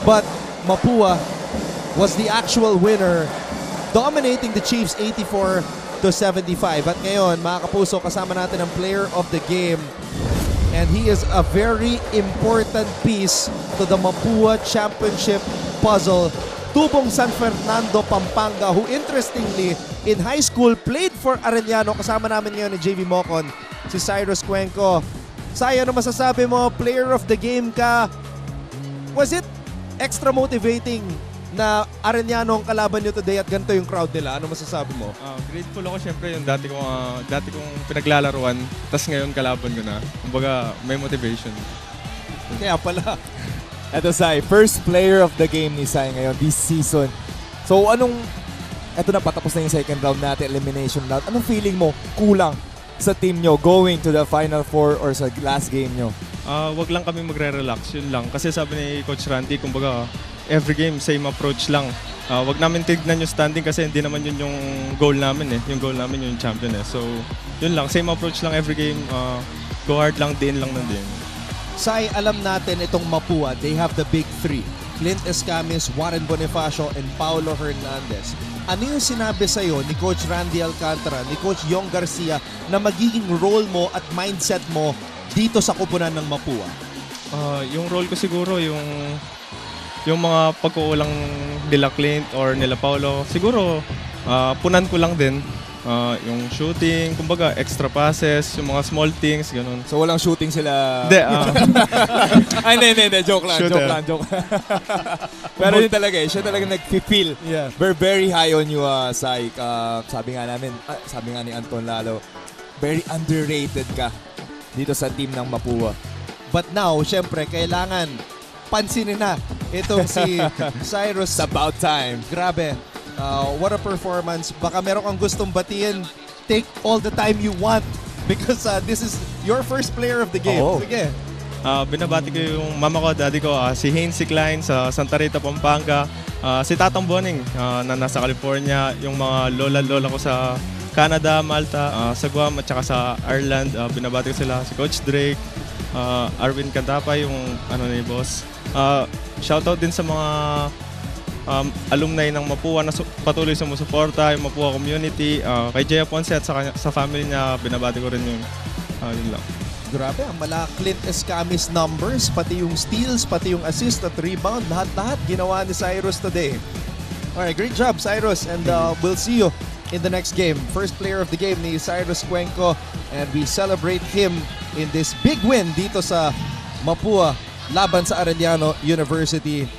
But Mapua was the actual winner, dominating the Chiefs 84-75. At ngayon, mga kapuso, kasama natin ang player of the game. And he is a very important piece to the Mapua Championship puzzle. Tubong San Fernando, Pampanga, who interestingly, in high school, played for Arellano. Kasama namin ngayon ni JV Mocon, si Cyrus Cuenco. Sai, ano masasabi mo? Player of the game ka. Was it extra motivating na Arellano ang kalaban nyo today at ganito yung crowd nila? Ano masasabi mo? Grateful ako syempre yung dati kong pinaglalaruan, tas ngayon kalaban ko na. Kumbaga may motivation. Kaya pala. Eto Sai, first player of the game ni Sai ngayon this season. So eto na, patapos na yung second round natin, elimination round. Anong feeling mo kulang sa team nyo going to the Final Four or sa last game nyo? Wag lang kami magre-relax, yun lang. Kasi sabi ni Coach Randy, kumbaga every game same approach lang. Wag namin tignan yung standing kasi hindi naman yun yung goal namin eh. Yung goal namin yung champion eh. So yun lang, same approach lang every game. Go hard lang, din lang ng din. Sai, alam natin itong Mapua, they have the big three. Clint Escamis, Warren Bonifacio, and Paulo Hernandez. Ano yung sinabi sa'yo ni Coach Randy Alcantara, ni Coach Yong Garcia na magiging role mo at mindset mo dito sa kupunan ng Mapua? Yung role ko siguro, yung mga pagkukulang nila Clint or nila Paulo, siguro punan ko lang din. Yung shooting, kumbaga extra passes, yung mga small things, ganun. So walang shooting sila? Hindi. Ay, hindi. Joke lang. Pero yun talaga eh. Siya talaga nag-feel. Yeah. We're very high on you, Sai. Sabi nga ni Anton Lalo, very underrated ka dito sa team ng Mapua. But now, syempre, kailangan pansinin na itong si Cyrus. It's about time. Grabe. What a performance. Baka meron kang gustong batiin. Take all the time you want because this is your first player of the game. Oh. Sige. Binabati ko yung mama ko, daddy ko, si Haynes Klein sa Santa Rita, Pampanga. Si Tatang Boning na nasa California. Yung mga lola ko sa Canada, Malta, sa Guam at saka sa Ireland. Binabati ko sila. Si Coach Drake, Arvin Cantapa, yung ni boss. Shoutout din sa mga alumni ng Mapua na patuloy sumusuporta, yung Mapua community, kay Jaya Ponce at sa family niya, binabati ko rin yun lang. Grabe, ang mala Clint Escamis numbers, pati yung steals, pati yung assist at rebound, lahat-lahat ginawa ni Cyrus today. Alright, great job Cyrus, and we'll see you in the next game. First player of the game ni Cyrus Cuenco, and we celebrate him in this big win dito sa Mapua laban sa Arellano University.